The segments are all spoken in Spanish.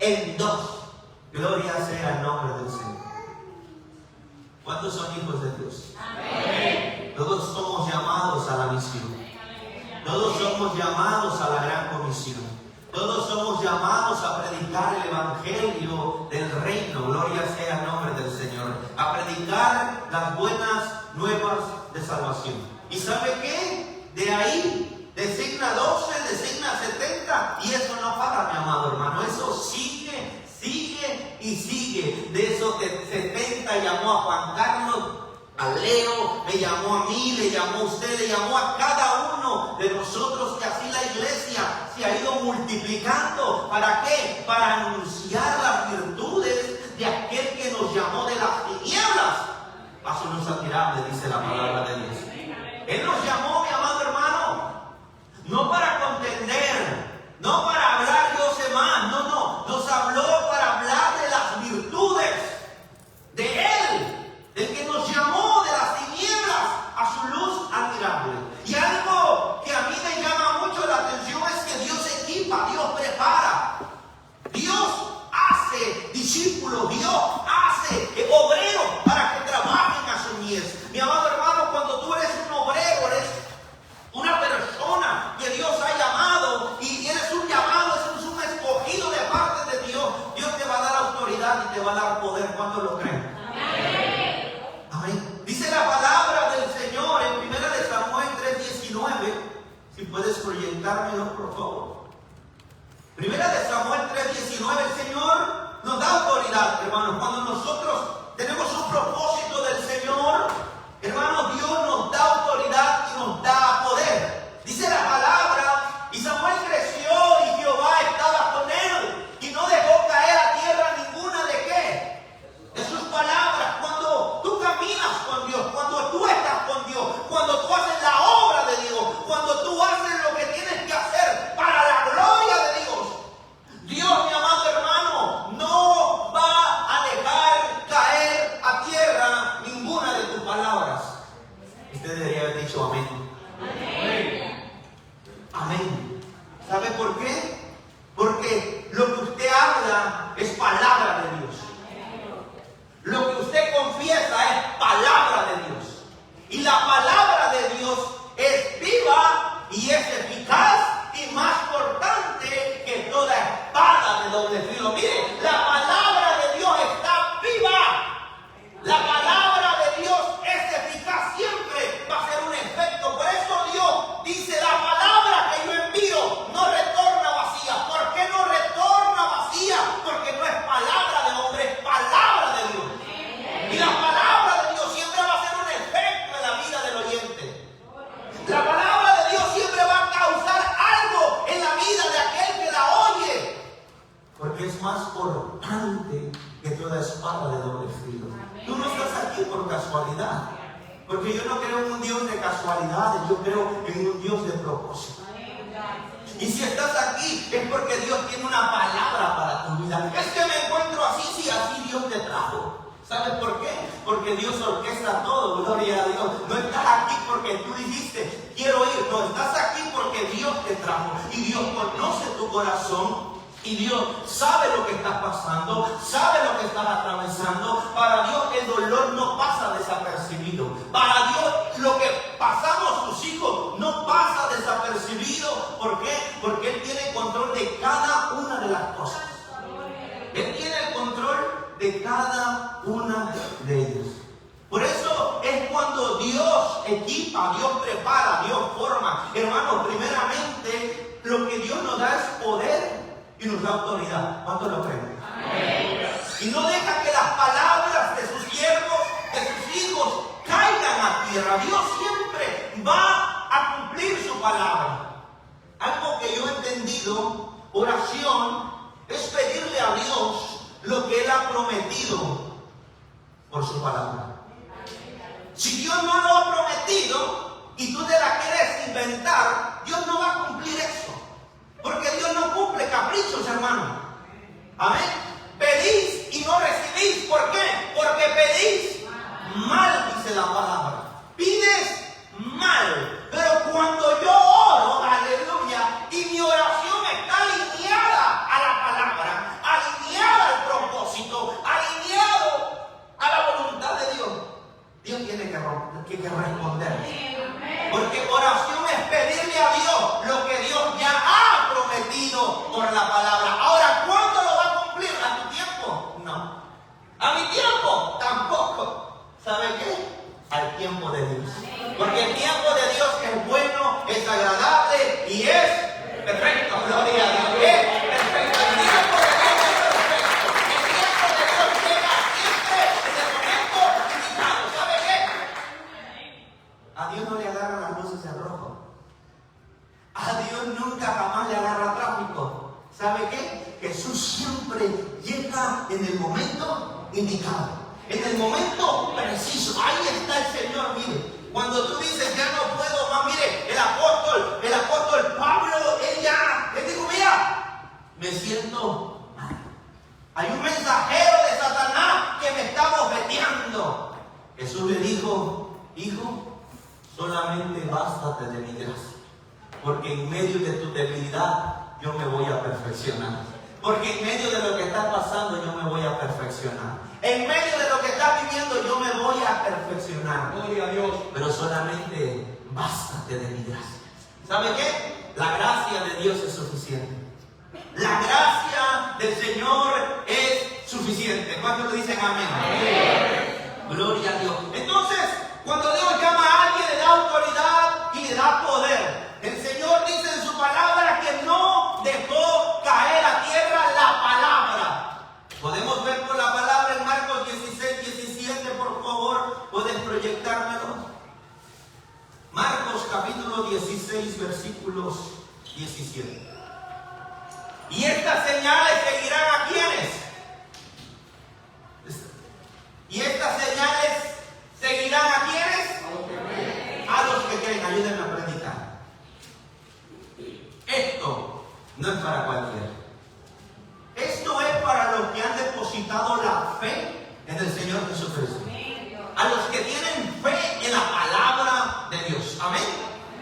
en dos. Gloria sea el nombre del Señor. ¿Cuántos son hijos de Dios? Amén. Todos somos llamados a la misión. Todos somos llamados a la gran comisión. Todos somos llamados a predicar el evangelio del reino. Gloria sea el nombre del Señor. A predicar las buenas nuevas de salvación. ¿Y sabe qué? De ahí designa 12, designa 70, y eso no para, mi amado hermano. Eso sigue y sigue. De esos 70 llamó a Juan Carlos, a Leo, me llamó a mí, le llamó a usted, le llamó a cada uno de nosotros, que así la iglesia se ha ido multiplicando. ¿Para qué? Para anunciar las virtudes de aquel que nos llamó de las tinieblas a su luz admirable, dice la palabra de Dios. Él nos llamó, mi amado hermano, no para contender, no para hablar yo sé más, no, nos habló para hablar de las virtudes de Él, del que nos llamó de las tinieblas a su luz admirable. Y algo que a mí me llama mucho la atención es que Dios equipa, Dios prepara, Dios hace discípulos, Dios hace obreros para que trabajen a su mies. Mi amado hermano, cuando tú eres un obrero, eres una persona que Dios ha llamado, y eres un llamado, eres un escogido de parte de Dios. Dios te va a dar autoridad y te va a dar poder. ¿Cuántos lo creen? Amén. Amén. Dice la palabra del Señor en 1 Samuel 3:19. Si puedes proyectármelo, por favor. 1 Samuel 3:19. El Señor nos da autoridad, hermanos. Cuando nosotros tenemos un propósito del Señor, hermanos, Dios nos da autoridad y nos da poder. Dice la palabra, y Samuel creció y Jehová estaba con él, y no dejó caer a tierra ninguna de ¿qué? De sus palabras. Cuando tú caminas con Dios, cuando tú estás con Dios, cuando tú haces la obra de Dios, cuando tú haces lo que tienes que hacer para la gloria de Dios, Dios, mi amado hermano, no va a dejar caer a tierra ninguna de tus palabras. Usted debería haber dicho amén. Amén. Amén. ¿Sabe por qué? Porque lo que usted habla es palabra de Dios. Lo que usted confiesa es palabra de Dios. Y la palabra de Dios es viva y es eficaz y más cortante que toda espada de doble filo. Mire, la palabra de Dios está viva. La palabra de Dios es eficaz, siempre va a ser un efecto. Por eso Dios dice, la palabra que yo envío no retorna vacía. ¿Por qué no retorna vacía? Porque no es palabra de hombre, es palabra de Dios. Y la palabra de Dios siempre va a ser un efecto en la vida del oyente. La palabra de Dios siempre va a causar algo en la vida de aquel que la oye. Porque es más cortante que toda espada de doble filo. Tú no estás aquí por casualidad. Porque yo no creo en un Dios de casualidades, yo creo en un Dios de propósito. Y si estás aquí es porque Dios tiene una palabra para tu vida. Es que me encuentro así, si así Dios te trajo. ¿Sabes por qué? Porque Dios orquesta todo, gloria a Dios. No estás aquí porque tú dijiste, quiero ir. No, estás aquí porque Dios te trajo. Y Dios conoce tu corazón. Y Dios sabe lo que estás pasando, sabe lo que estás atravesando. Para Dios el dolor no pasa desapercibido. Para Dios lo que pasamos sus hijos no pasa desapercibido. ¿Por qué? Porque Él tiene control de cada una de las cosas. Él tiene el control de cada una de ellas. Por eso es cuando Dios equipa, Dios prepara, Dios forma. Hermanos, primeramente lo que Dios nos da es poder y nos da autoridad. ¿Cuántos lo creen? Amén. Y no deja que las palabras de sus siervos, de sus hijos, caigan a tierra. Dios siempre va a cumplir su palabra. Algo que yo he entendido, oración, es pedirle a Dios lo que Él ha prometido por su palabra. Si Dios no lo ha prometido y tú te la quieres inventar, Dios no va a cumplir eso. Porque Dios no cumple caprichos, hermano. Amén. Pedís y no recibís. ¿Por qué? Porque pedís mal, dice la palabra. Pides mal. Pero cuando yo oro, aleluya, y mi oración está alineada a la palabra, alineada Jesús siempre llega en el momento indicado, en el momento preciso. Ahí está el Señor, mire. Cuando tú dices, ya no puedo más, mire, el apóstol Pablo, él dijo, mira, me siento mal. Hay un mensajero de Satanás que me está bofeteando. Jesús le dijo, hijo, solamente bástate de mi gracia, porque en medio de tu debilidad yo me voy a perfeccionar. Porque en medio de lo que está pasando yo me voy a perfeccionar. En medio de lo que estás viviendo yo me voy a perfeccionar. Gloria a Dios. Pero solamente bástate de mi gracia. ¿Sabe qué? La gracia de Dios es suficiente. La gracia del Señor es suficiente. ¿Cuántos le dicen amén? Amén. Gloria a Dios. Entonces, cuando Dios llama a alguien, le da autoridad y le da poder. El Señor dice en su palabra que no dejó caer a tierra la palabra. Podemos ver por la palabra en Marcos 16:17, por favor. ¿Pueden proyectármelo? Marcos capítulo 16, versículos 17. Y estas señales seguirán a quienes. Y estas señales seguirán a quienes. A los que creen. Ayúdenme a predicar. Esto no es para cualquiera. Esto es para los que han depositado la fe en el Señor Jesucristo. A los que tienen fe en la palabra de Dios. Amén.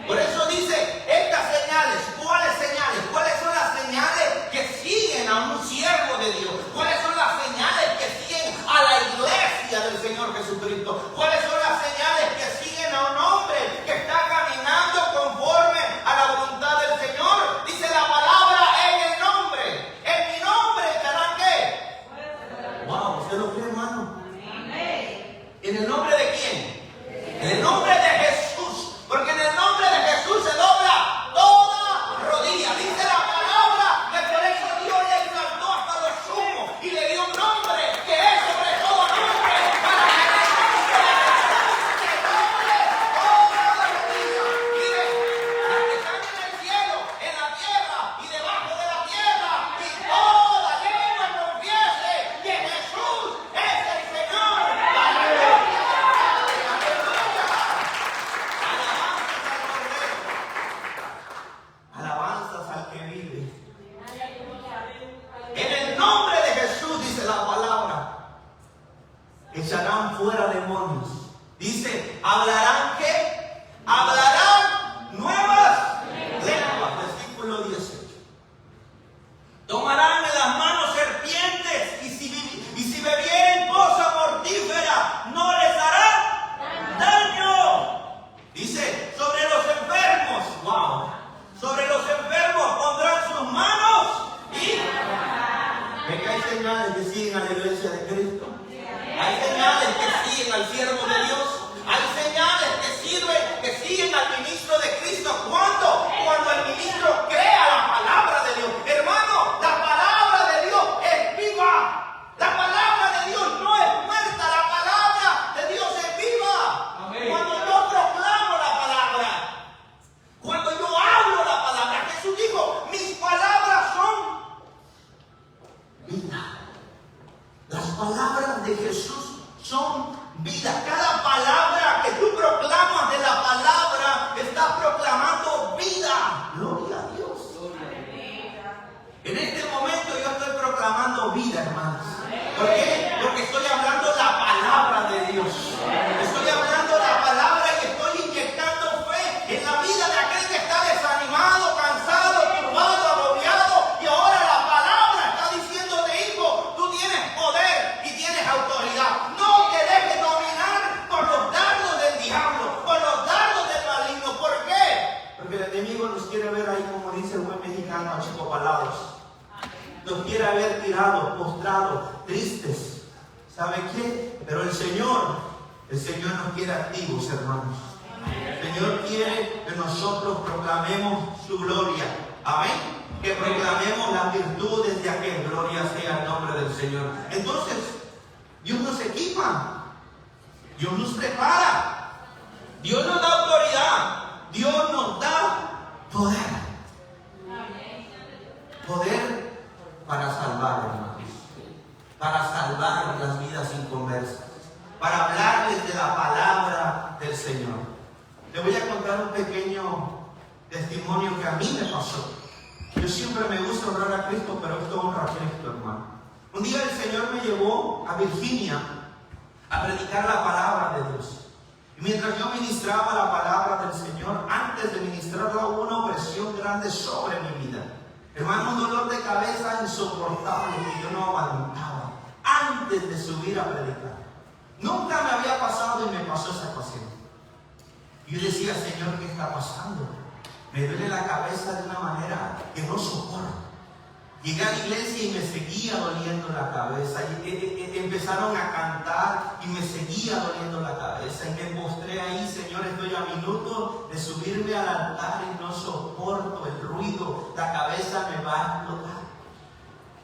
Por eso dice, estas señales. ¿Cuáles señales? ¿Cuáles son las señales que siguen a un siervo de Dios? ¿Cuáles son las señales que siguen a la iglesia del Señor Jesucristo? ¿Cuáles son las señales que siguen a un hombre que está caminando conforme a la voluntad del Señor? Dice la palabra, en el nombre. En mi nombre estarán ¿qué? Wow, ¿usted lo cree, hermano? ¿En el nombre de quién? En el nombre de Jesús. Porque en el nombre de Jesús se dobla toda rodilla. Dice la palabra que por eso Dios le exaltó hasta lo sumo y le dio un nombre que es sobre todo nombre, para que en el nombre de Jesús se doble toda rodilla. Mire, las que están en el cielo, en la tierra y debajo de la tierra, y toda lengua confiese que Jesús es el Señor. ¡Aleluya! Alabanzas al que vive. En el nombre de Jesús, dice la palabra, echarán fuera demonios. Dice, ¿hablarán qué? Hablarán nuevas lenguas. Versículo 18. Tomarán en las manos serpientes y si bebieren cosa mortífera no les hará daño. Dice, sobre los enfermos, wow, sobre los enfermos pondrán sus manos y ¿ven que hay señales que siguen a la iglesia de Cristo? Hay señales que siguen al siervo de Dios. Hay señales que siguen al ministro de Cristo. ¿Cuándo? Cuando el ministro crea la palabra de Dios. Hermano, la palabra de Dios es viva. La palabra de Dios no es muerta. La palabra de Dios es viva. Amén. Cuando yo proclamo la palabra, cuando yo hablo la palabra, Jesús dijo, mis palabras son vida. Las palabras de Jesús son vida. Cada palabra que tú proclamas de la palabra está proclamando vida. Gloria a Dios. En este momento yo estoy proclamando vida, hermanos. ¿Por qué? Porque estoy hablando la palabra de Dios. Estoy hablando la palabra y estoy inyectando fe en la vida de aquel que está desanimado, cansado, turbado, agobiado. Y ahora la palabra está diciéndote, hijo, tú tienes poder y tienes autoridad. No te dejes dominar por los dardos del diablo, por los dardos del maligno. ¿Por qué? Porque el enemigo nos quiere ver ahí, como dice el buen mexicano, achicopalados. Nos quiere ver tirados, postrados, tristes. ¿Sabe qué? Pero el Señor nos quiere activos, hermanos. El Señor quiere que nosotros proclamemos su gloria. Amén. Que proclamemos las virtudes de aquel. Gloria sea el nombre del Señor. Entonces, Dios nos equipa. Dios nos prepara. Dios nos da autoridad. Dios nos da poder. Poder para salvar, hermanos, para salvar las vidas inconversas, para hablarles de la palabra del Señor. Le voy a contar un pequeño testimonio que a mí me pasó. Yo siempre me gusta honrar a Cristo, pero esto honra a Cristo, hermano. Un día el Señor me llevó a Virginia a predicar la palabra de Dios. Y mientras yo ministraba la palabra del Señor, antes de ministrarla hubo una opresión grande sobre mi vida. Hermano, un dolor de cabeza insoportable que yo no aguantaba antes de subir a predicar. Nunca me había pasado y me pasó esa ocasión. Yo decía, Señor, ¿qué está pasando? Me duele la cabeza de una manera que no soporto. Llegué a la iglesia y me seguía doliendo la cabeza. Y empezaron a cantar y me seguía doliendo la cabeza. Y me postré ahí, Señor, estoy a minutos de subirme al altar y no soporto el ruido. La cabeza me va a explotar.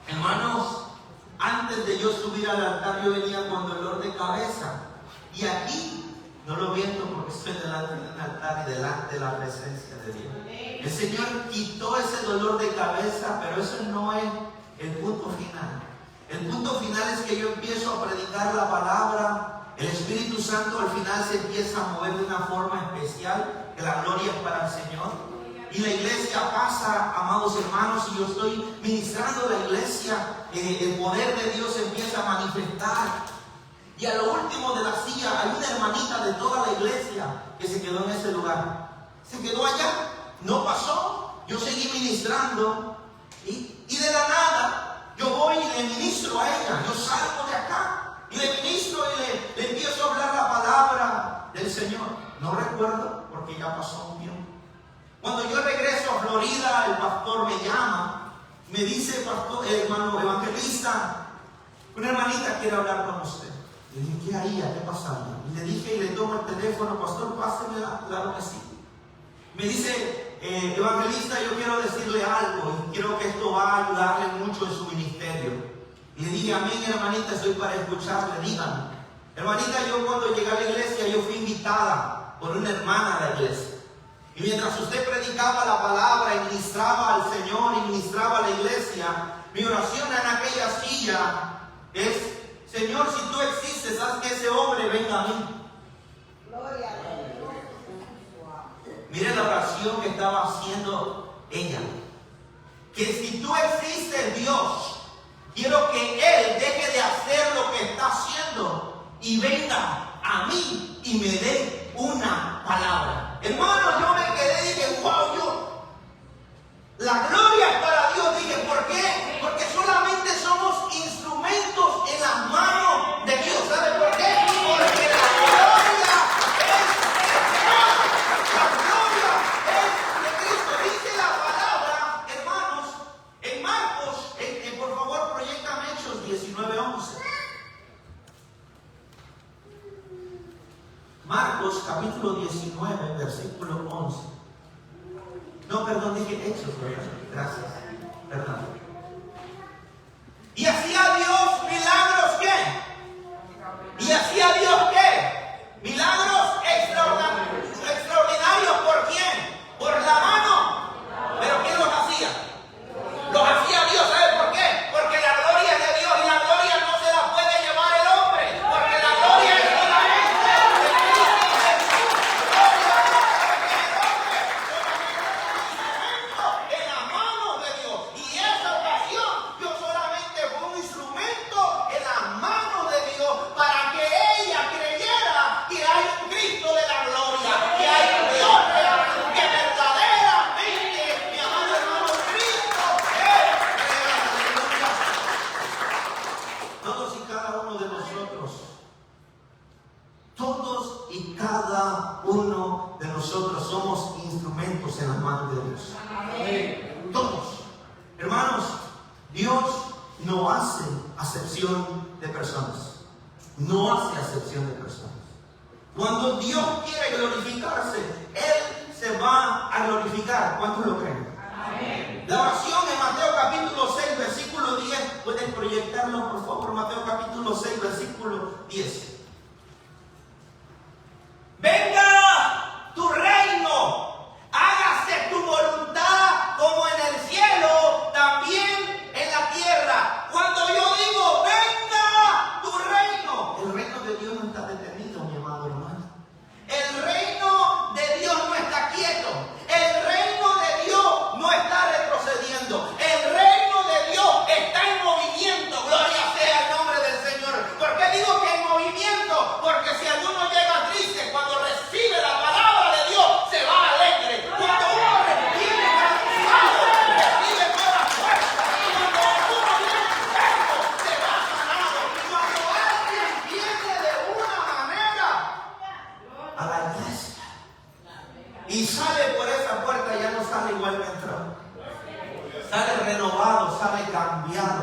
Hermanos, antes de yo subir al altar, yo venía con dolor de cabeza. Y aquí no lo viento porque estoy delante de un altar y delante de la presencia de Dios. El Señor quitó ese dolor de cabeza, pero eso no es el punto final. El punto final es que yo empiezo a predicar la palabra. El Espíritu Santo al final se empieza a mover de una forma especial, que la gloria es para el Señor. Y la iglesia pasa, amados hermanos, y yo estoy ministrando la iglesia. El poder de Dios empieza a manifestar. Y a lo último de la silla hay una hermanita de toda la iglesia que se quedó en ese lugar. Se quedó allá, no pasó. Yo seguí ministrando y de la nada yo voy y le ministro a ella. Yo salgo de acá y le ministro y le empiezo a hablar la palabra del Señor. No recuerdo porque ya pasó un tiempo. Cuando yo regreso a Florida, el pastor me llama, me dice, pastor, hermano evangelista, una hermanita quiere hablar con usted. Le dije, ¿qué haría? ¿Qué pasaría? Y le dije y le tomo el teléfono, pastor, pásemela. Claro que sí. Me dice, evangelista, yo quiero decirle algo y creo que esto va a ayudarle mucho en su ministerio. Y le dije, amén, hermanita, estoy para escucharle, díganme. Hermanita, yo cuando llegué a la iglesia, yo fui invitada por una hermana a la iglesia. Y mientras usted predicaba la palabra y ministraba al Señor y ministraba a la iglesia, mi oración en aquella silla es, Señor, si tú existes, haz que ese hombre venga a mí. Gloria a Dios. Mire la oración que estaba haciendo ella. Que si tú existes, Dios, quiero que Él deje de hacer lo que está haciendo y venga a mí y me dé una palabra. Hermano, yo me quedé y dije, wow, la gloria es para Dios. Dije, ¿por qué? Porque solamente somos instrumentos en las manos de Dios. ¿Sabe por qué? Porque la gloria es de Dios. La gloria es de Cristo. Dice la palabra, hermanos, en Marcos, por favor, proyectame Hechos 19:11. Marcos capítulo 19, versículo 11. No, perdón, dije Hechos, ¿verdad? Gracias. Perdón. ¿Y hacía Dios milagros qué? ¿Y hacía Dios qué? Milagros extraordinarios. ¿Por quién? Por la mano. ¿Pero quién los hacía? Los hacía Dios. ¿Sabe por qué? Porque la gloria es de Dios y la gloria no se la puede llevar el hombre. Porque la gloria es solamente de Cristo Jesús. En la mano de Dios. Y esa ocasión yo solamente fui un instrumento en la mano de Dios para que ella creyera que hay un Cristo de la gloria, que hay un Dios real, que verdaderamente, mi amado hermano, Cristo es real. Todos y cada uno de nosotros, todos y cada uno de nosotros somos instrumentos en las manos de Dios. Todos. Hermanos, Dios no hace acepción de personas. No hace acepción de personas. Cuando Dios quiere glorificarse, Él se va a glorificar. ¿Cuántos lo creen? Amén. La oración en Mateo capítulo 6, versículo 10. Pueden proyectarlo, por favor. Mateo capítulo 6, versículo 10. Venga tu reino, hágase tu voluntad como en el cielo, también en la tierra.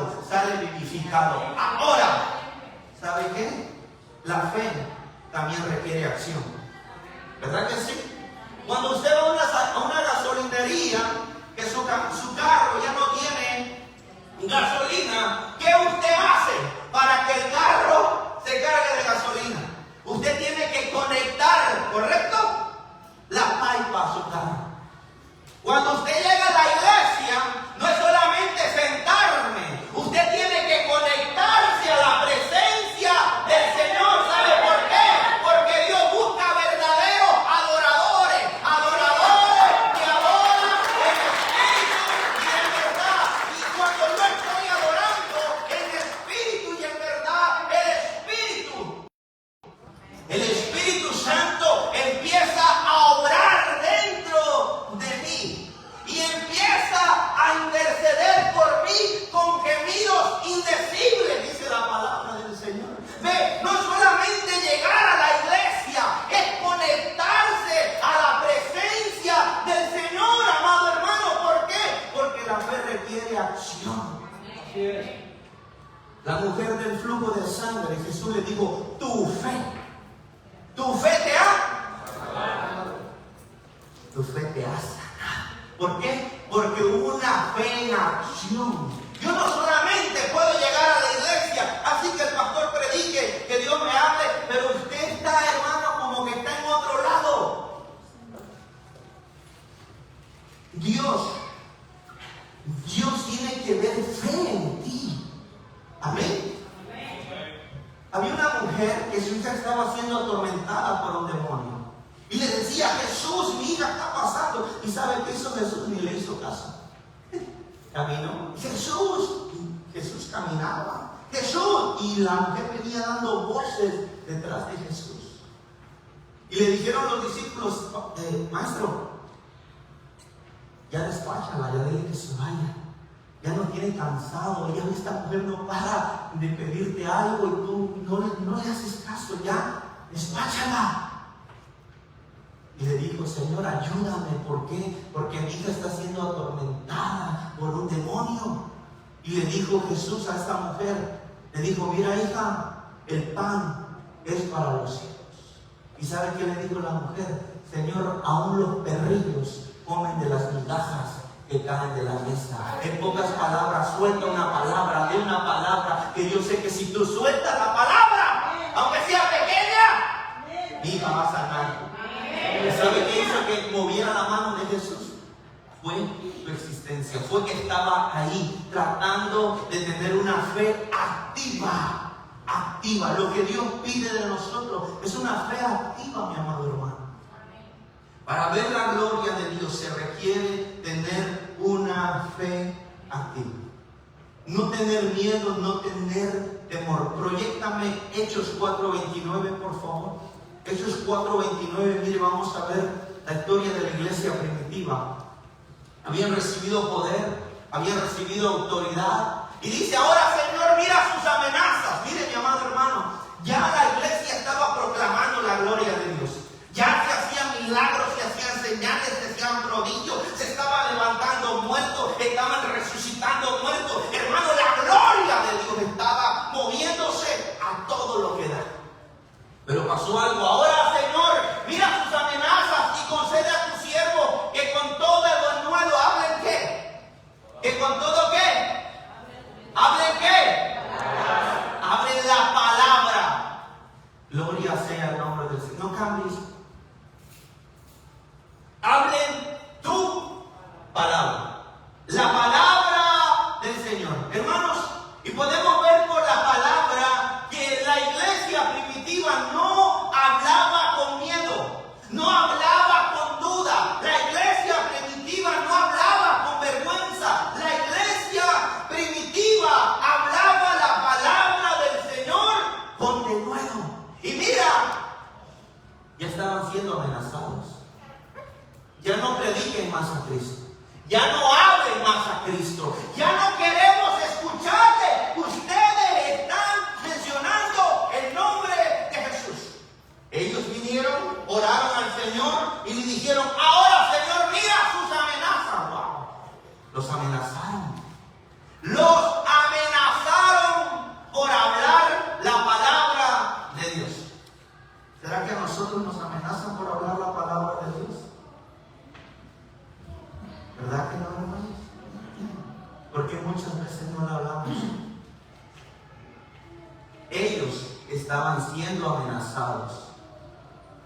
nuevo, sale vivificado. Ahora, ¿sabe qué? La fe también requiere acción. ¿Verdad que sí? Cuando usted va a una gasolinería, que su carro ya no tiene gasolina, ¿qué usted hace para que el carro se cargue de gasolina? Usted tiene que conectar, ¿correcto?, la pipa a su carro. Cuando usted llega a la iglesia, no es solamente sentarme, usted tiene que conectarse a la presencia del Señor. ¿Sabe por qué? Porque Dios busca verdaderos adoradores, que adoran en espíritu y en verdad. Y cuando yo estoy adorando en espíritu y en verdad, el Espíritu Santo empieza a obrar dentro de mí y empieza a interceder por mí con gemidos indecibles, dice la palabra del Señor. Ve, no solamente llegar a la iglesia, es conectarse a la presencia del Señor, amado hermano. ¿Por qué? Porque la fe requiere acción. La mujer del flujo de sangre, Jesús le dijo, tu fe te ha sanado. Tu fe te ha sanado. ¿Por qué? Porque hubo una fe en acción. Yo no solamente puedo llegar a la iglesia, así que el pastor predique, que Dios me hable, pero usted está, hermano, como que está en otro lado. Dios tiene que ver fe en ti. Amén. Había una mujer que su hija estaba siendo atormentada por un demonio. Y le decía, Jesús, mi hija está pasando. ¿Y sabe qué hizo Jesús? Ni le hizo caso. Caminó. Jesús caminaba. Jesús. Y la mujer venía dando voces detrás de Jesús. Y le dijeron los discípulos, maestro, ya despáchala, ya dile que se vaya. Ya no tiene cansado, ya esta mujer no para de pedirte algo y tú no le haces caso, ya, despáchala. Y le dijo, Señor, ayúdame, ¿por qué? Porque mi hija está siendo atormentada por un demonio. Y le dijo Jesús a esta mujer, le dijo, mira hija, el pan es para los hijos. ¿Y sabe qué le dijo la mujer? Señor, aún los perrillos comen de las migajas que caen de la mesa. En pocas palabras, suelta una palabra, de una palabra, que yo sé que si tú sueltas la palabra, aunque sea pequeña, mi hija va a sanar. ¿Sabe qué hizo que moviera la mano de Jesús? Fue su existencia, fue que estaba ahí tratando de tener una fe activa. Lo que Dios pide de nosotros es una fe activa, mi amado hermano. Para ver la gloria de Dios se requiere tener una fe activa. No tener miedo, no tener temor. Proyéctame Hechos 4:29, por favor. Hechos 4:29, mire, vamos a ver la historia de la iglesia primitiva. Habían recibido poder, habían recibido autoridad. Y dice, ahora Señor, mira sus amenazas. Mire, mi amado hermano, ya la iglesia estaba proclamando la gloria de Dios. Ya se hacían milagros, se hacían señales, se hacían prodigios, se estaban levantando muertos, estaban resucitando muertos. Hermano, la gloria de Dios estaba moviéndose a todo lo que da. Pero pasó algo. Ahora, Señor, mira sus amenazas y concede a tu siervo que con todo el denuedo hablen ¿qué? ¿Que con todo qué? ¿Hablen qué? Hablen la palabra. Gloria sea el nombre del Señor. No cambies. Hablen tu palabra. La palabra del Señor. Hermanos, y podemos ver por la palabra que la iglesia primitiva no hablaba estaban siendo amenazados.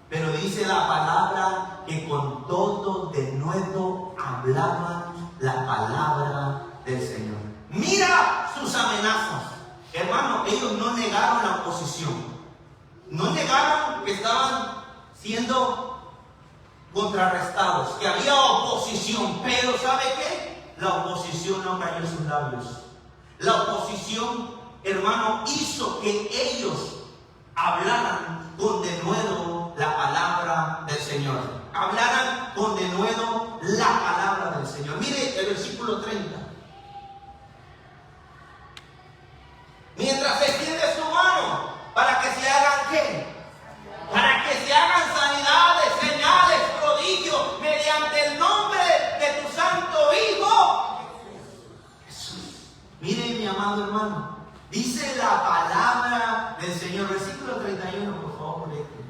Pero dice la palabra que con todo denuedo hablaban la palabra del Señor. Mira sus amenazas. Hermano, ellos no negaron la oposición. No negaron que estaban siendo contrarrestados, que había oposición. Pero ¿sabe qué? La oposición no cayó en sus labios. La oposición, hermano, hizo que ellos hablaran con denuedo la palabra del Señor. Hablaran con denuedo la palabra del Señor. Mire el versículo 30. Mientras extiende su mano para que se hagan ¿qué? Para que se hagan sanidades, señales, prodigios, mediante el nombre de tu santo Hijo Jesús. Mire, mi amado hermano, dice la palabra del Señor, versículo 31, por favor, léete.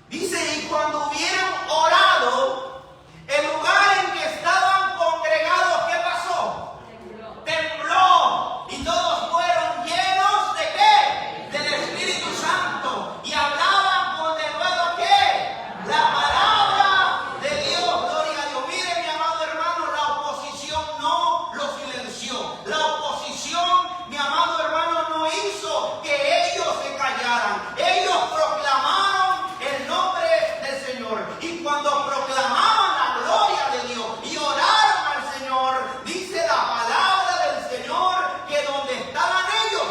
Dice, y cuando hubieron orado, el lugar en que estaban congregados, ¿qué pasó? Tembló. Y todos fueron llenos ¿de qué? Del Espíritu Santo. Y hablaban con denuedo ¿qué? La palabra de Dios. Gloria a Dios. Mire, mi amado hermano, la oposición no lo silenció. La oposición, mi amado hermano, no hizo que ellos se callaran. Ellos proclamaron el nombre del Señor. Y cuando proclamaban la gloria de Dios y oraron al Señor, dice la palabra del Señor que donde estaban ellos,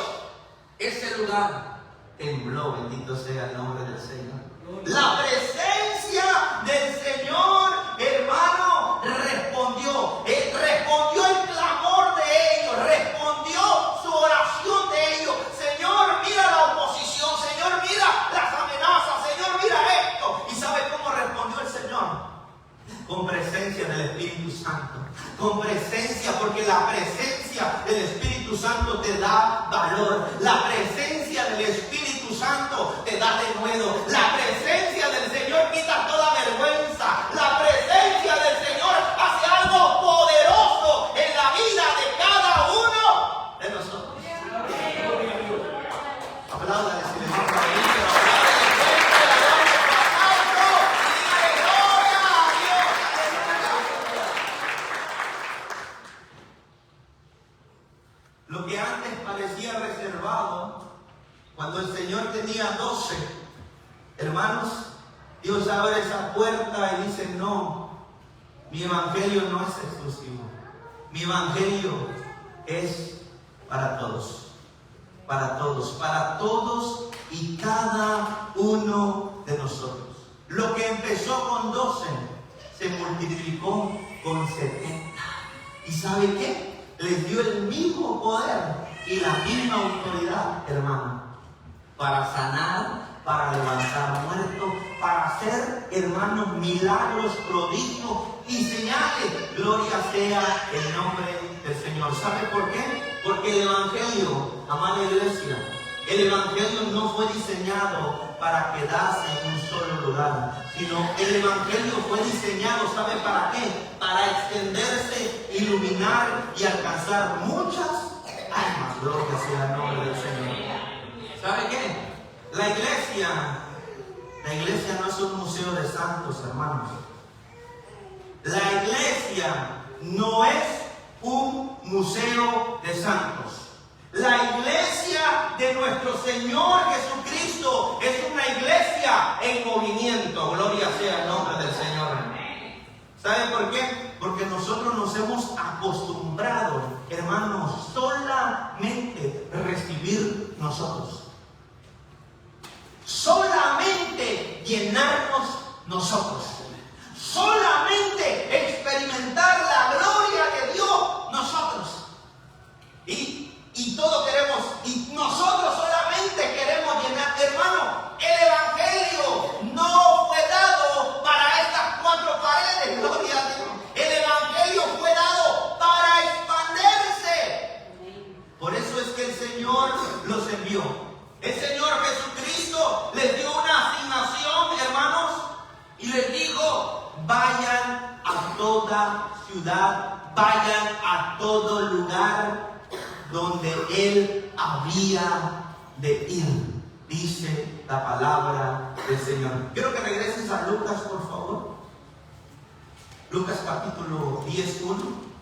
ese lugar tembló. Bendito sea el nombre del Señor. La presencia del Señor, hermano, respondió. Respondió el clamor de ellos, respondió su oración de ellos. Señor, mira la oposición. Señor, mira las amenazas. Señor, mira esto. ¿Y sabe cómo respondió el Señor? Con presencia del Espíritu Santo. Con presencia, porque la presencia del Espíritu Santo te da valor. La presencia del Espíritu Santo te da denuedo. La presencia del Señor quita toda vergüenza. La presencia del Señor hace algo poderoso en la vida de cada uno de nosotros. Apláudale si le gusta venir, pero apláudale fuerte, la gloria para alto y dígale gloria a Dios. Lo que antes parecía reservado, cuando el Señor tenía 12, hermanos, Dios abre esa puerta y dice, no, mi evangelio no es exclusivo. Mi evangelio es para todos. Para todos, para todos y cada uno de nosotros. Lo que empezó con 12 se multiplicó con 70. ¿Y sabe qué? Les dio el mismo poder y la misma autoridad, hermano, para sanar, para levantar muertos, para hacer, hermanos, milagros, prodigios y señales. Gloria sea el nombre del Señor. ¿Sabe por qué? Porque el Evangelio, amada iglesia, el Evangelio no fue diseñado para quedarse en un solo lugar, sino el Evangelio fue diseñado, ¿sabe para qué? Para extenderse, iluminar y alcanzar muchas almas. Gloria sea el nombre del Señor. ¿Sabe qué? La iglesia no es un museo de santos, hermanos. La iglesia no es un museo de santos. La iglesia de nuestro Señor Jesucristo es una iglesia en movimiento. Gloria sea el nombre del Señor. ¿Saben por qué? Porque nosotros nos hemos acostumbrado, hermanos, solamente recibir nosotros. Solamente llenarnos nosotros. Solamente experimentar la gloria de Dios nosotros. Y todo queremos, y nosotros solamente queremos llenar. Hermano, el Evangelio no fue dado para estas 4 paredes, gloria a Dios. El Evangelio fue dado para expandirse. Por eso es que el Señor los envió. El Señor Jesucristo les dio una asignación, hermanos, y les dijo, vayan a toda ciudad, vayan a todo lugar, donde él había de ir, dice la palabra del Señor. Quiero que regreses a Lucas, por favor. Lucas capítulo 10:1.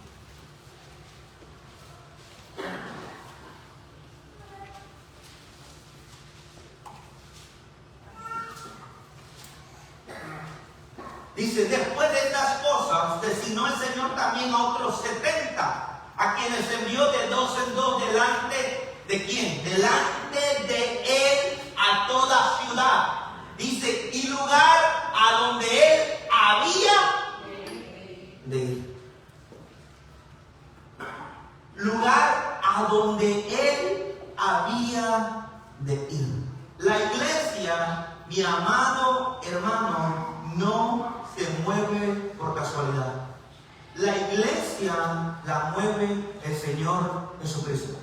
Dice, después de estas cosas, designó el Señor también a otros 70, a quienes envió de dos en dos delante de ¿quién? Delante de él a toda ciudad. Dice, y lugar a donde él había de ir. Lugar a donde él había de ir. La iglesia, mi amado hermano, no se mueve por casualidad. La iglesia la mueve el Señor Jesucristo.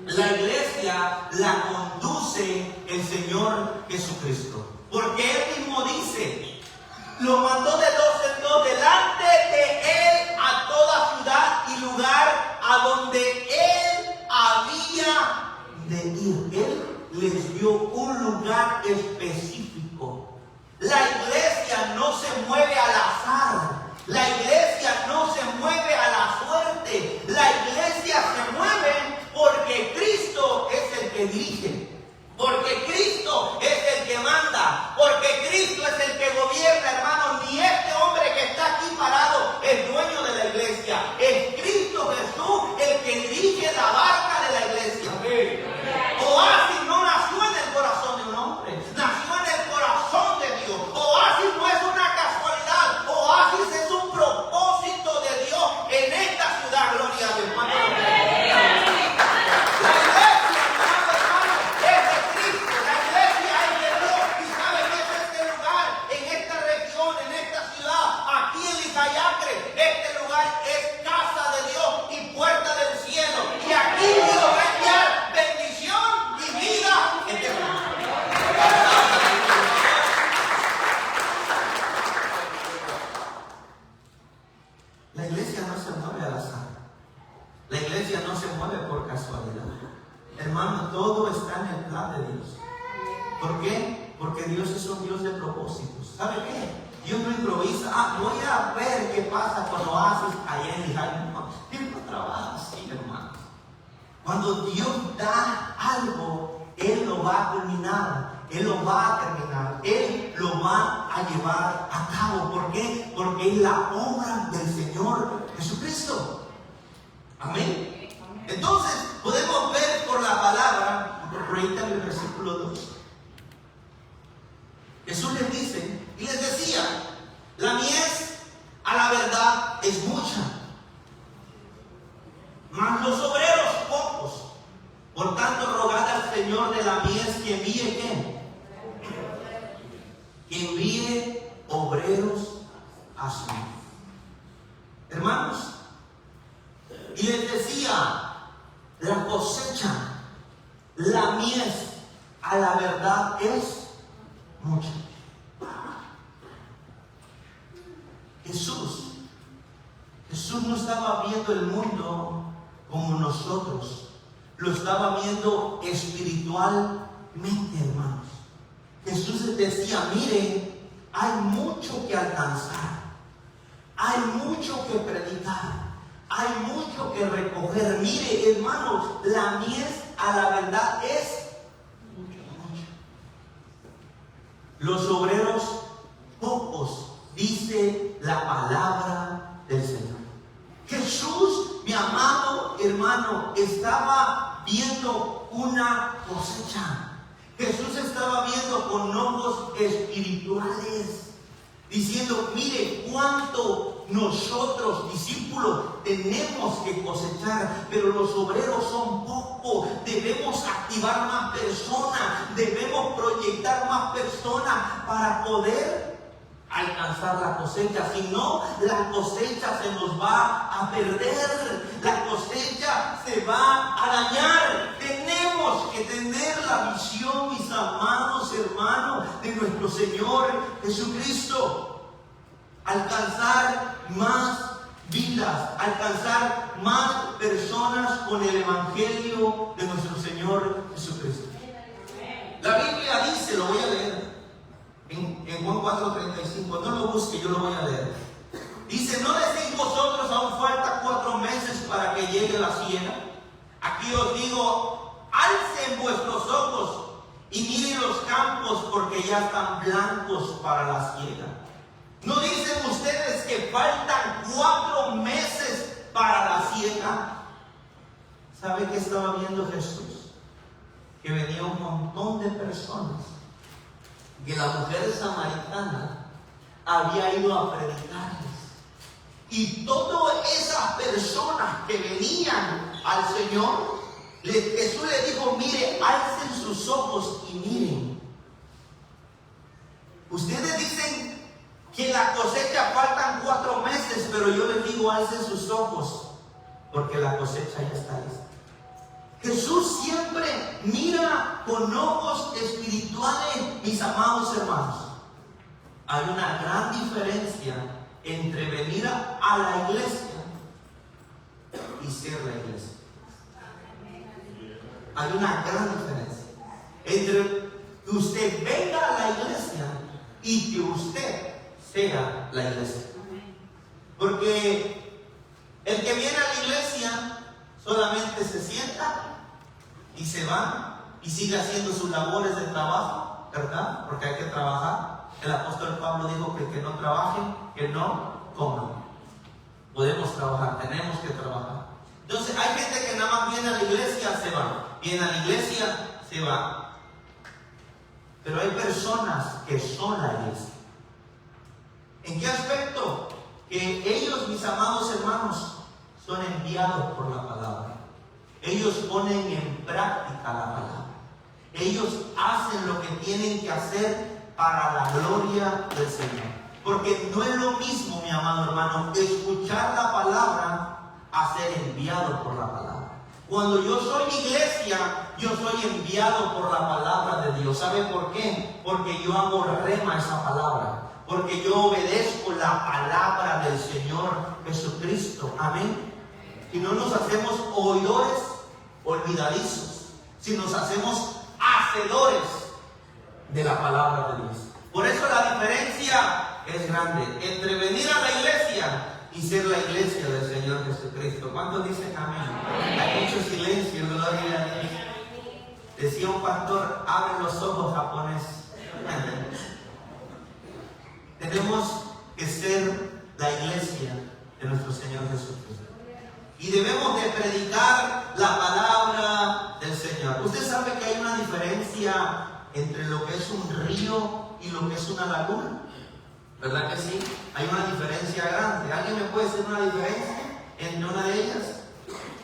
La iglesia la conduce el Señor Jesucristo. Porque Él mismo dice, lo mandó de dos en dos delante de Él a toda ciudad y lugar a donde Él había de ir. Él les dio un lugar específico. La iglesia no se mueve al azar. La iglesia no se mueve a la suerte. La iglesia se mueve porque Cristo es el que dirige. Porque Cristo es el que manda. Porque Cristo es el que gobierna, hermano. Ni este hombre que está aquí parado es dueño de la iglesia. Es Cristo Jesús el que dirige la barca de la iglesia. Oasis no nació en el corazón de un hombre. Nació en el corazón de Dios. Oasis no es una casualidad. Oasis es un propósito de Dios en esta ciudad. Gloria a Dios. La iglesia, hermano, es de Cristo. La iglesia es de Dios. Y saben que es este lugar, en esta región, en esta ciudad, aquí en Licayacre, este lugar es casa de Dios y puerta del cielo. Y aquí Dios va a enviar bendición y vida eterna. La iglesia no se mueve al azar. La iglesia no se mueve por casualidad. Hermano, todo está en el plan de Dios. ¿Por qué? Porque Dios es un Dios de propósitos. ¿Sabe qué? Dios no improvisa. Voy a ver qué pasa cuando haces ayer y Dios no trabaja así, hermano. Cuando Dios da algo, Él lo va a culminar. Él lo va a terminar. Él lo va a llevar a cabo. ¿Por qué? Porque es la obra del Señor Jesucristo. Amén. Entonces, podemos ver por la palabra, ahorita en el versículo 2. Jesús les dice, y les decía, la mies a la verdad es mucha, mas los obreros pocos. Por tanto, rogad al Señor de la mies que envíe ¿qué? Que envíe obreros a su mies. Hermanos, y les decía, la cosecha, la mies a la verdad es mucha. Jesús no estaba viendo el mundo como nosotros. Lo estaba viendo espiritualmente, hermanos. Jesús les decía, mire, hay mucho que alcanzar. Hay mucho que predicar. Hay mucho que recoger. Mire, hermanos, la mies a la verdad es mucho. Los obreros pocos, dice la palabra del Señor. Jesús, mi amado hermano, estaba viendo una cosecha. Jesús estaba viendo con ojos espirituales, diciendo, mire cuánto nosotros, discípulos, tenemos que cosechar, pero los obreros son pocos. Debemos activar más personas, debemos proyectar más personas para poder alcanzar la cosecha. Si no, la cosecha se nos va a perder, la cosecha se va a dañar. Tenemos que tener la visión, mis amados hermanos, de nuestro Señor Jesucristo. Alcanzar más vidas, alcanzar más personas con el Evangelio de nuestro Señor Jesucristo. La Biblia dice, lo voy a leer en Juan 4:35, no lo busque, yo lo voy a leer. Dice: ¿no decís vosotros aún falta 4 meses para que llegue la siega? Aquí os digo, alcen vuestros ojos y miren los campos, porque ya están blancos para la siega. ¿No dicen ustedes que faltan 4 meses para la siega? ¿Sabe qué estaba viendo Jesús? Que venía un montón de personas, que la mujer samaritana había ido a predicarles. Y todas esas personas que venían al Señor, Jesús les dijo: mire, alcen sus ojos y miren. Ustedes dicen que la cosecha faltan 4 meses, pero yo les digo, alcen sus ojos, porque la cosecha ya está lista. Jesús siempre mira con ojos espirituales, mis amados hermanos. Hay una gran diferencia entre venir a la iglesia y ser la iglesia. Hay una gran diferencia entre que usted venga a la iglesia y que usted sea la iglesia. Porque el que viene a la iglesia solamente se sienta y se va y sigue haciendo sus labores de trabajo, ¿verdad? Porque hay que trabajar. El apóstol Pablo dijo que el que no trabaje, que no coma. Podemos trabajar, tenemos que trabajar. Entonces hay gente que nada más viene a la iglesia, se va. Viene a la iglesia, se va. Pero hay personas que son la iglesia. ¿En qué aspecto? Que ellos, mis amados hermanos, son enviados por la palabra. Ellos ponen en práctica la palabra. Ellos hacen lo que tienen que hacer para la gloria del Señor. Porque no es lo mismo, mi amado hermano, escuchar la palabra a ser enviado por la palabra. Cuando yo soy iglesia, yo soy enviado por la palabra de Dios. ¿Sabe por qué? Porque yo hago rema esa palabra. Porque yo obedezco la palabra del Señor Jesucristo. Amén. Si no nos hacemos oidores olvidadizos, si nos hacemos hacedores de la palabra de Dios. Por eso la diferencia es grande entre venir a la iglesia y ser la iglesia del Señor Jesucristo. ¿Cuántos dicen amén? Hay mucho silencio, gloria a Dios. Decía un pastor: abre los ojos, japonés. Tenemos que ser la iglesia de nuestro Señor Jesucristo. Y debemos de predicar la palabra del Señor. Usted sabe que hay una diferencia entre lo que es un río y lo que es una laguna. ¿Verdad que sí? Hay una diferencia grande. ¿Alguien me puede decir una diferencia entre una de ellas?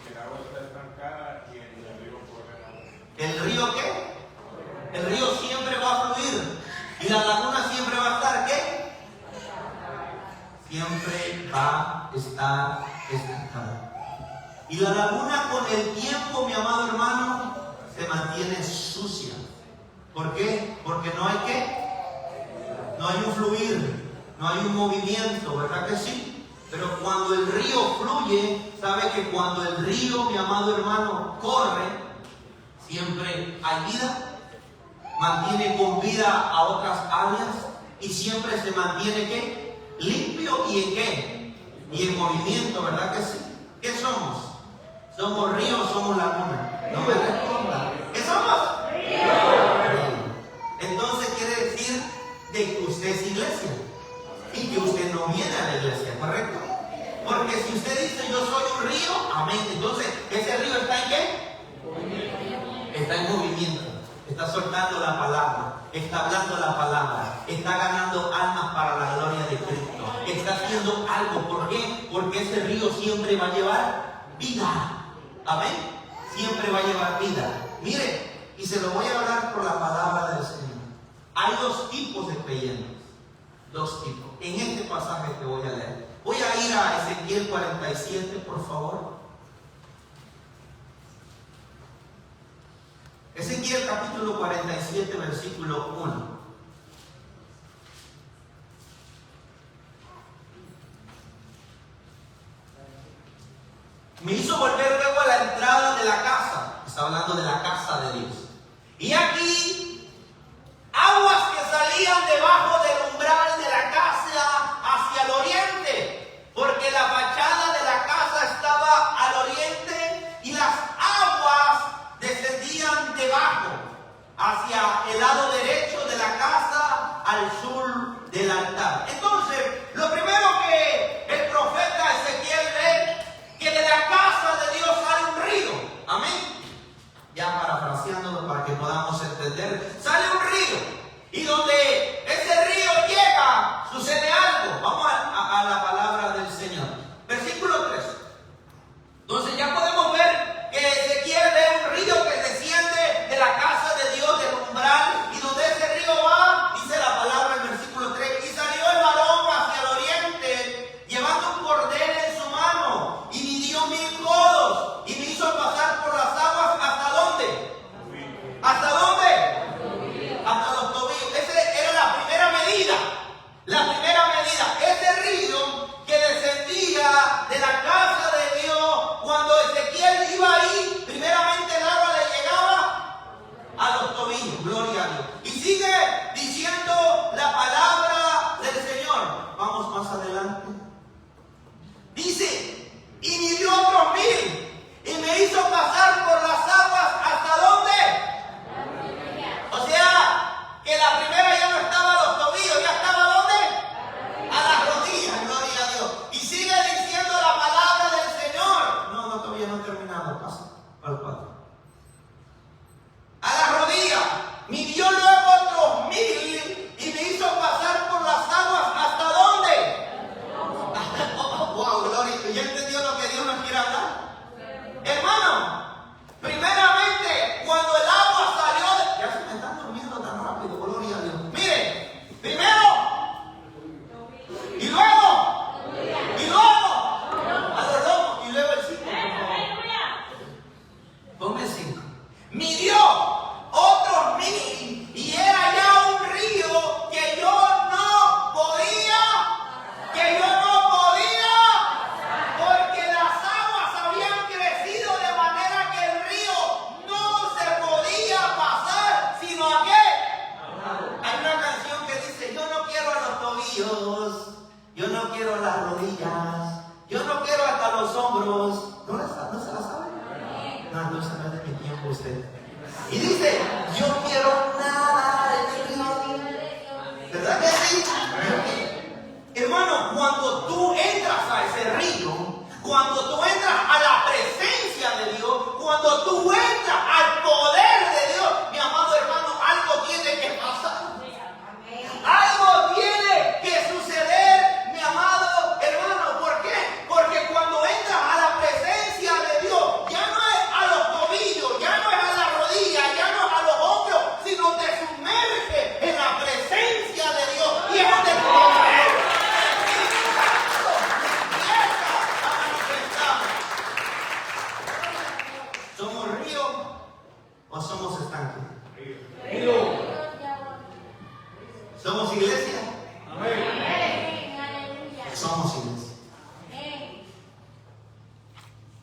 El agua está estancada y el río corre. ¿El río qué? El río siempre va a fluir. ¿Y la laguna siempre va a estar qué? Siempre va a estar estancada. Y la laguna con el tiempo, mi amado hermano, se mantiene sucia. ¿Por qué? Porque no hay qué. No hay un fluir, no hay un movimiento, ¿verdad que sí? Pero cuando el río fluye, sabe que cuando el río, mi amado hermano, corre, siempre hay vida, mantiene con vida a otras áreas y siempre se mantiene ¿qué? Limpio y en qué? Y en movimiento, ¿verdad que sí? ¿Qué somos? ¿Somos río o somos laguna? No me responda. ¿Qué somos? Río. Entonces quiere decir de que usted es iglesia y que usted no viene a la iglesia, ¿correcto? Porque si usted dice yo soy un río, amén, entonces ese río está en qué? Está en movimiento, está soltando la palabra, está hablando la palabra, está ganando almas para la gloria de Cristo, está haciendo algo. ¿Por qué? Porque ese río siempre va a llevar vida, amén, siempre va a llevar vida. Mire, y se lo voy a hablar por la palabra del Señor. Hay 2 tipos de creyentes. 2 tipos. En este pasaje que voy a leer. Voy a ir a Ezequiel 47, por favor. Ezequiel capítulo 47, versículo 1. Me hizo volver luego a la entrada de la casa. Está hablando de la casa de Dios. Y aquí, aguas que salían debajo del umbral de la casa hacia el oriente, porque la fachada de la casa estaba al oriente y las aguas descendían debajo, hacia el lado derecho de la casa, al sur del altar. Entonces, lo primero que el profeta Ezequiel ve, que de la casa de Dios sale un río. Amén. Ya parafraseándolo para que podamos entender, sale un río. Y donde ese río llega, sucede algo. Vamos a la palabra del Señor. Versículo 3. Entonces ya podemos ver que Ezequiel ve un río que desciende de la casa de Dios, del umbral, y donde ese río va, dice la palabra en versículo 3, y salió el varón hacia el oriente, llevando un cordel en su mano, y midió 1000 codos, y me hizo pasar por las aguas, ¿hasta dónde? ¿Hasta dónde? Hasta los tobillos. Esa era la primera medida. La primera medida. Ese río que descendía de la casa de Dios, cuando Ezequiel iba ahí, primeramente el agua le llegaba a los tobillos. Gloria a Dios. Y sigue diciendo la palabra del Señor. Vamos más adelante. Dice, y midió otros 1000, y me hizo pasar por las aguas, ¿hasta dónde? O sea, que la primera ya no estaba a los tobillos, ya estaba ¿a dónde? A las rodillas, gloria a Dios. Y sigue diciendo la palabra del Señor. No, todavía no he terminado, pasa al 4. A las rodillas, midió luego otros 1000, y me hizo pasar por las aguas, ¿hasta dónde? Wow, gloria, ¿ya entendió lo que Dios nos quiere hablar? Hermano, primeramente, cuando el agua salió de... Ya se me están durmiendo tan rápido, gloria a Dios. Miren, primero, y luego, a los lomos, y luego el 5, por favor. Ponme el 5. Midió otros 1000, y era ya un río que yo no podía, porque las aguas habían crecido de manera que el río no se podía pasar, sino a qué. Hay una canción que dice, yo no quiero a los tobillos, yo no quiero las rodillas, yo no quiero hasta los hombros. ¿No se la sabe? No, entonces no es de mi tiempo usted. Y dice, yo quiero nada de el río. ¿Verdad que sí? Hermano, cuando tú entras a ese río, cuando tú entras a la presencia de Dios, cuando tú entras al poder de Dios, mi amado hermano, algo tiene que pasar. Algo tiene que suceder, mi amado hermano. ¿Por qué? Porque cuando entras a la presencia de Dios, ya no es a los tobillos, ya no es a la rodilla, ya no es a los hombros, sino te sumerges en la presencia de Dios. Y es donde tú ¿somos río o somos estanque? Río. ¿Somos iglesia? Somos iglesia.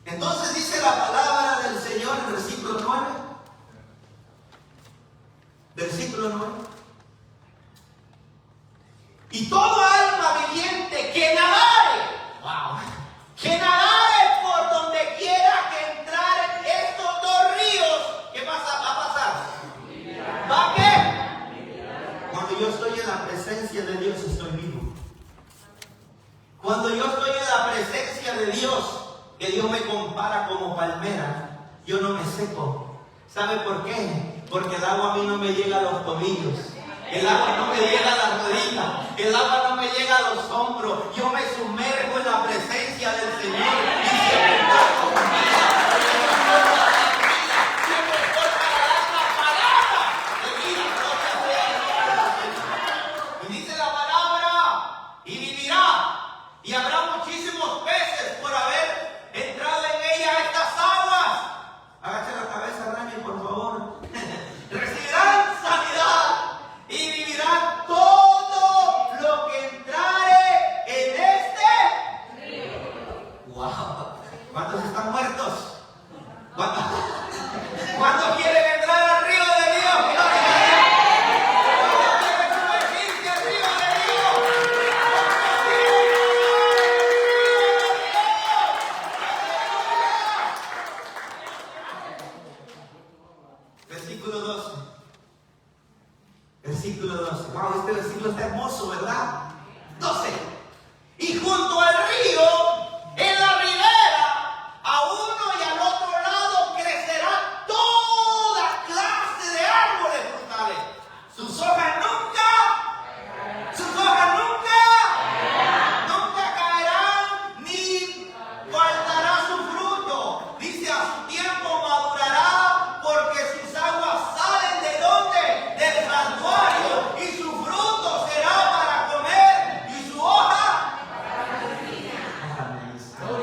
Entonces dice la palabra del Señor en versículo 9. Versículo 9. Y todo alma viviente que nadare, wow, que nadare por donde quiera que entrar en estos dos ríos, ¿qué va a pasar? ¿Va a qué? Cuando yo estoy en la presencia de Dios, estoy vivo. Cuando yo estoy en la presencia de Dios, que Dios me compara como palmera, yo no me seco. ¿Sabe por qué? Porque el agua a mí no me llega a los tobillos. El agua no me llega a las rodillas. El agua no me llega a los hombros. Yo me sumerjo en la presencia del Señor. Y siempre estoy con vida. Siempre estoy para dar la palabra de vida. Gloria sea al Señor. Y dice la palabra, y vivirá. Y habrá muchísimos peces por haber entrado en ella estas aguas. Agache la cabeza, Rani, por favor. Recibirán sanidad y vivirán todo lo que entrare en este río. Wow. Versículo 12. Versículo 12. Wow, este versículo está hermoso, ¿verdad? 12. Y junto al río, en la ribera, a uno y al otro lado crecerá toda clase de árboles frutales. Sus hojas nunca caerán, ni faltará su fruto. Dice, a su tiempo madurará, porque sus aguas salen ¿de dónde? Del santuario, y su fruto será para comer, y su hoja para la medicina.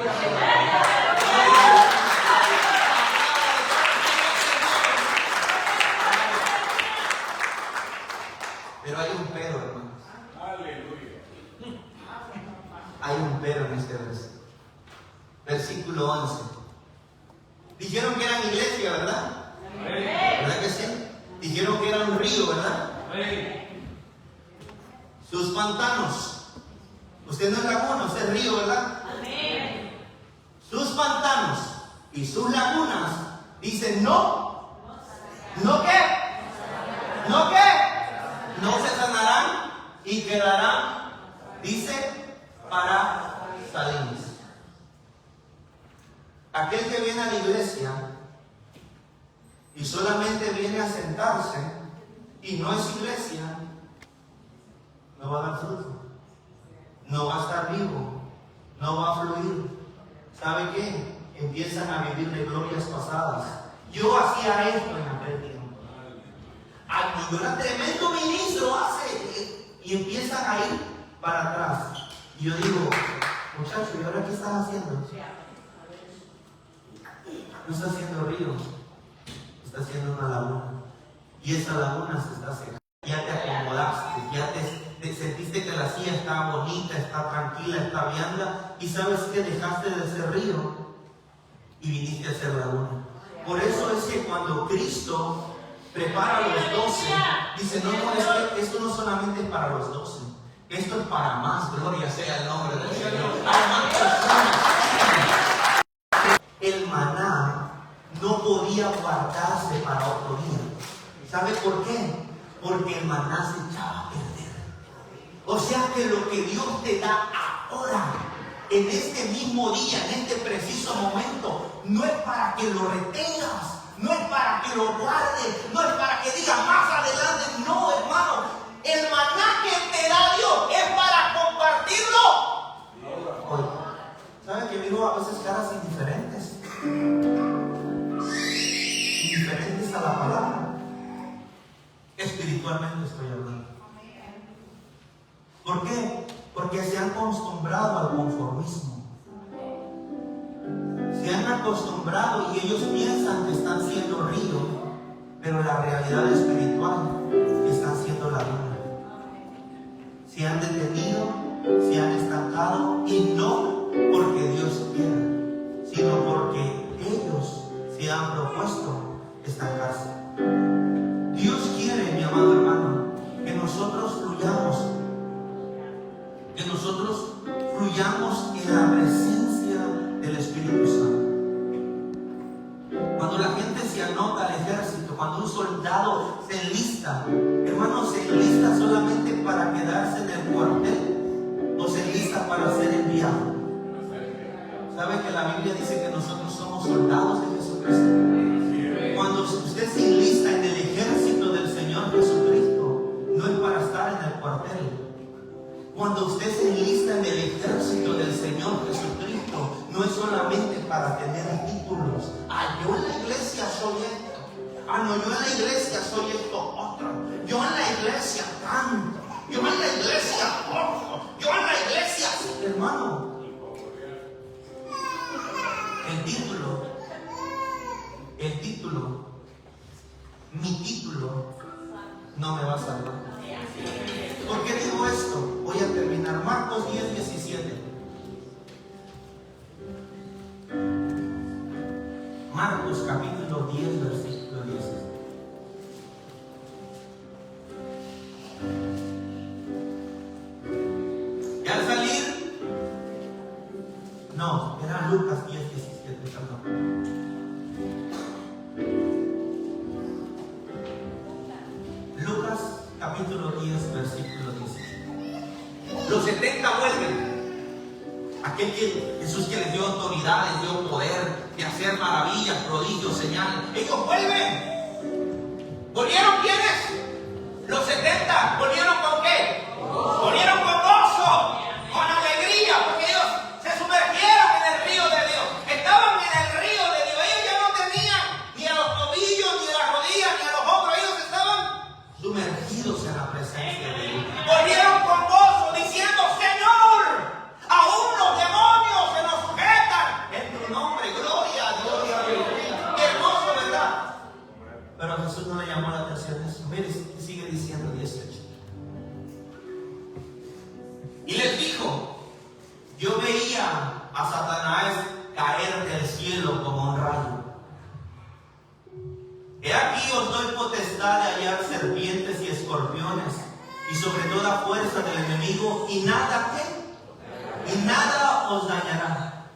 Pero hay un pero, hermanos. Aleluya. Hay un pero en este versículo. Versículo 11. Dijeron que eran iglesia, ¿verdad? ¿Verdad que sí? Dijeron que era un río, ¿verdad? Sus pantanos. Usted no es laguna, usted es río, ¿verdad? Sus pantanos y sus lagunas dicen no. ¿No qué? ¿No qué? No se sanarán y quedarán, dice, para salinas. Aquel que viene a la iglesia y solamente viene a sentarse y no es iglesia, no va a dar fruto, no va a estar vivo, no va a fluir. ¿Sabe qué? Empiezan a vivir de glorias pasadas. Yo hacía esto en aquel tiempo. Yo era tremendo ministro y empiezan a ir para atrás. Y yo digo, muchacho, ¿y ahora qué estás haciendo? No está haciendo río, está haciendo una laguna. Y esa laguna se está secando. Ya te acomodaste, ya te sentiste que la silla está bonita, está tranquila, está vianda. Y sabes que dejaste de ser río y viniste a ser laguna. Por eso es que cuando Cristo prepara a los 12, dice, no, es que esto no solamente es para los 12, esto es para más. Gloria sea el nombre del Señor. Hay más personas. El maná no podía guardarse para otro día. ¿Sabe por qué? Porque el maná se echaba a perder. O sea que lo que Dios te da ahora, en este mismo día, en este preciso momento, no es para que lo retengas, no es para que lo guardes, no es para que digas más adelante. No, hermano, el maná que te da Dios es para compartirlo. Oye, ¿saben que miro a veces caras indiferentes? Indiferentes a la palabra. Espiritualmente estoy hablando. ¿Por qué? Porque se han acostumbrado al conformismo. Se han acostumbrado y ellos piensan que están siendo río, pero la realidad espiritual están siendo laguna. Se han detenido, se han estancado, y no porque Dios quiera, sino porque ellos se han propuesto estancarse. Dios quiere, mi amado hermano, que nosotros fluyamos en la presencia del Espíritu Santo. Cuando la gente se anota al ejército, cuando un soldado se enlista, hermano, se enlista solamente para quedarse en el cuartel o se enlista para ser enviado. ¿Sabe que la Biblia dice que nosotros somos soldados de Jesucristo? Cuando usted se enlista en el ejército del Señor Jesucristo, no es para estar en el cuartel. Cuando usted se enlista en el ejército del Señor Jesucristo, no es solamente para tener títulos. Yo en la iglesia soy esto. No, yo en la iglesia soy esto otro. Yo en la iglesia canto. Yo en la iglesia toco. Yo en la iglesia, hermano. Mi título no me va a salvar. ¿Por qué digo esto? Voy a terminar. Marcos 10:17. Marcos capítulo 10, versículo 10. Y al salir, no, era Lucas 10:17, perdón. capítulo 10, versículo 17. Los 70 vuelven. Aquel que Jesús que les dio autoridad, les dio poder de hacer maravillas, prodigios, señales. Ellos vuelven. ¿Volvieron quiénes? Los 70. ¿Volvieron con qué? Volvieron con gozo, con alegría, porque ellos se sumergieron en el río de Dios. Estaban en el río de Dios. Ellos ya no tenían ni a los tobillos, ni a las rodillas, ni a los hombros. Ellos estaban sumergidos en la presencia de Dios. Volvieron con gozo, diciendo: Señor, aún los demonios se nos sujetan en tu nombre. Gloria a Dios. Qué hermoso, ¿verdad? Pero Jesús no le llamó la atención a eso. Mire, sigue diciendo 18. Y les dijo: yo veía a Satanás caer del cielo como un rayo. He aquí os doy potestad de hallar serpientes y escorpiones, y sobre toda fuerza del enemigo, y nada os dañará.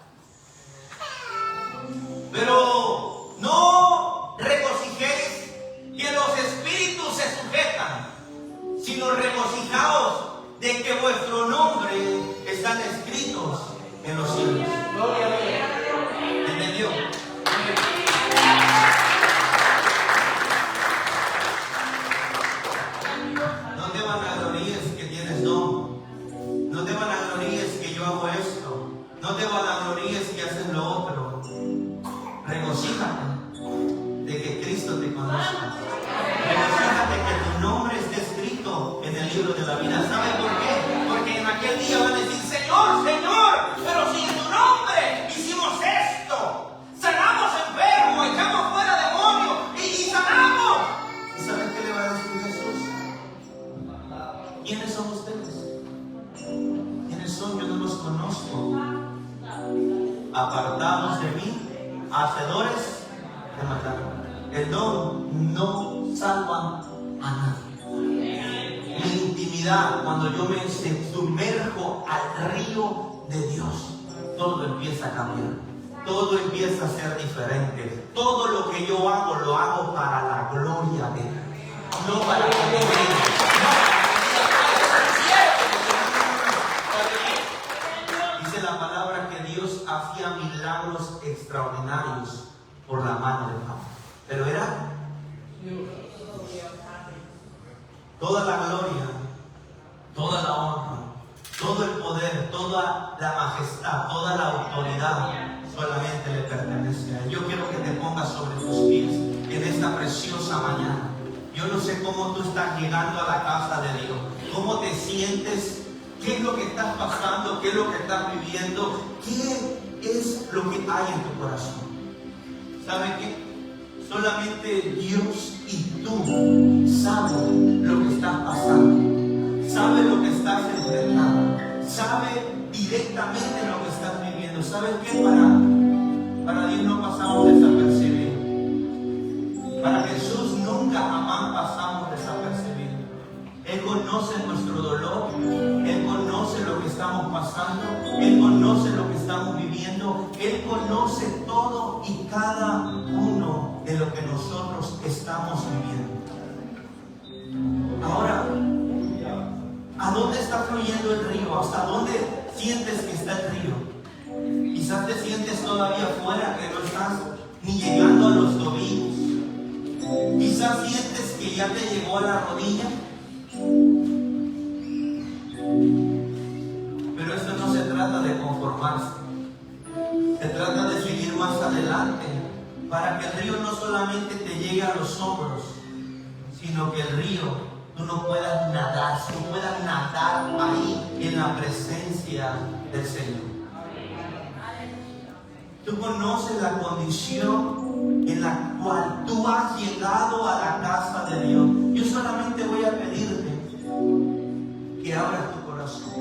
Pero no regocijéis que los espíritus se sujetan, sino regocijaos de que vuestro nombre están escritos en los cielos. Gloria a Dios. ¿Entendió? No te vanagloríes que tienes don. No te vanagloríes que yo hago esto. No te vanagloríes que haces lo otro. Regocíjate de que Cristo te conozca. Regocíjate que tu nombre esté escrito en el libro de la vida. ¿Sabe por qué? Porque en aquel día van a decir: Señor, Señor, pero si en tu nombre hicimos esto, sanamos enfermos, echamos fuera demonios y sanamos. ¿Y saben qué le va a decir Jesús? ¿Quiénes son ustedes? ¿Quiénes son? Yo no los conozco. Apartados de mí, hacedores de maldad. El don no salva a nadie. Mi intimidad, cuando yo me sumerjo al río de Dios, todo empieza a cambiar. Todo empieza a ser diferente. Todo lo que yo hago, lo hago para la gloria de Dios. No para que me vean. Dice la palabra que Dios hacía milagros extraordinarios por la mano de Pablo. Pero era toda la gloria, toda la honra, todo el poder, toda la majestad, toda la autoridad solamente le pertenece a Él. Yo quiero que te pongas sobre tus pies en esta preciosa mañana. Yo no sé cómo tú estás llegando a la casa de Dios, cómo te sientes, qué es lo que estás pasando, qué es lo que estás viviendo, qué es lo que hay en tu corazón. ¿Sabe qué? Solamente Dios y tú saben lo que estás pasando, sabe lo que estás enfrentando, sabe directamente lo que estás viviendo. ¿Sabes qué? Para Dios no pasamos desapercibidos. Para Jesús nunca jamás pasamos desapercibidos. Él conoce nuestro dolor, Él conoce lo que estamos pasando, Él conoce lo que estamos viviendo, Él conoce todo y cada uno de lo que nosotros estamos viviendo. Ahora, ¿a dónde está fluyendo el río? ¿Hasta dónde sientes que está el río? Quizás te sientes todavía fuera, que no estás ni llegando a los tobillos. Quizás sientes que ya te llegó a la rodilla. Pero esto no se trata de conformarse. Se trata de seguir más adelante, para que el río no solamente te llegue a los hombros, sino que el río tú no puedas nadar, tú puedas nadar ahí en la presencia del Señor. Tú conoces la condición en la cual tú has llegado a la casa de Dios. Yo solamente voy a pedirte que abras tu corazón.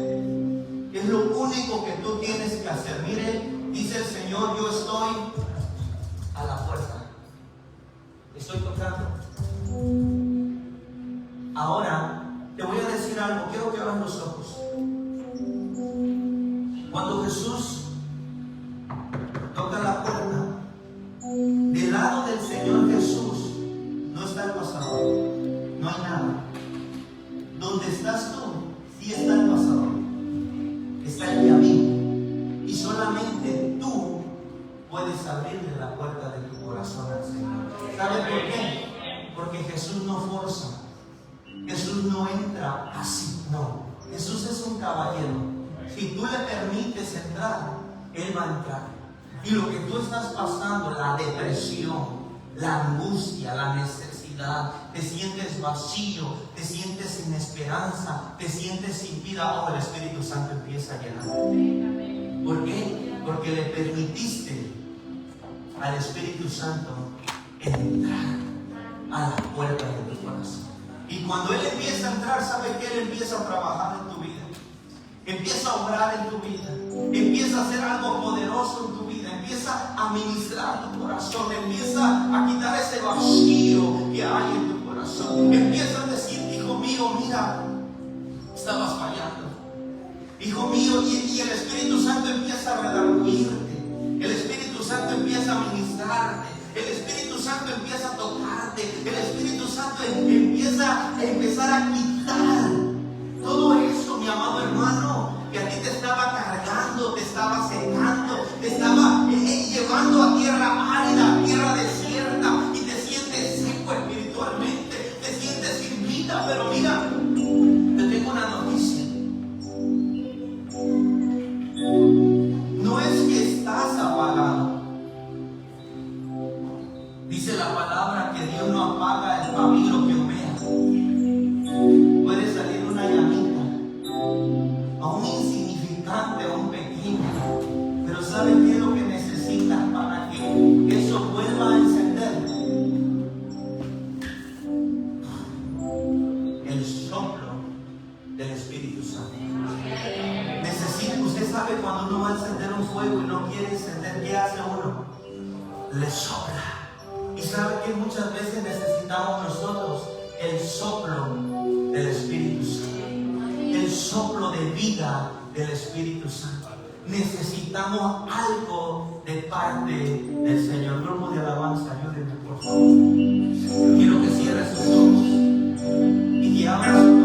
Es lo único que tú tienes que hacer. Mire, dice el Señor: yo estoy a la puerta. Estoy tocando. Ahora te voy a decir algo. Quiero que abras los ojos. Cuando Jesús toca la puerta, del lado del Señor Jesús no está el pasado, no hay nada. Donde estás tú, sí está el pastor, está el Yahvé, y solamente tú puedes abrirle la puerta de tu corazón al Señor. ¿Sabes por qué? Porque Jesús no forza, Jesús no entra así, no. Jesús es un caballero. Si tú le permites entrar, Él va a entrar. Y lo que tú estás pasando, la depresión, la angustia, la necesidad, te sientes vacío, te sientes sin esperanza, te sientes sin vida, el Espíritu Santo empieza a llenar. ¿Por qué? Porque le permitiste al Espíritu Santo entrar a la puerta de tu corazón. Y cuando Él empieza a entrar, ¿sabe qué? Él empieza a trabajar en tu vida. Empieza a obrar en tu vida. Empieza a hacer algo poderoso en tu vida. Empieza a ministrar tu corazón. Empieza a quitar ese vacío que hay en tu corazón. Empieza a decir, hijo mío, mira, estabas fallando. Hijo mío, y el Espíritu Santo empieza a redarguirte. El Espíritu Santo empieza a ministrarte. El Espíritu Santo empieza a tocarte. El Espíritu Santo empieza a empezar a quitar todo eso, mi amado hermano, que a ti te estaba cargando, te estaba secando, te estaba llevando a tierra árida, a tierra desierta, y te sientes seco espiritualmente, te sientes sin vida. Pero mira, te tengo una noticia. No es que estás apagado. Dice la palabra que Dios no apaga el pabilo que humea. Puede salir una llamita, aún insignificante, aún pequeña, pero ¿sabe qué es lo que necesitas para que eso vuelva a encender? El soplo del Espíritu Santo. Usted sabe cuando uno va a encender un fuego y no quiere encender, ¿qué hace uno? Le sopla. Y sabe que muchas veces necesitamos nosotros el soplo del Espíritu Santo, el soplo de vida del Espíritu Santo. Necesitamos algo de parte del Señor. Grupo de alabanza, ayúdenme por favor. Quiero que cierre sus ojos y que abra su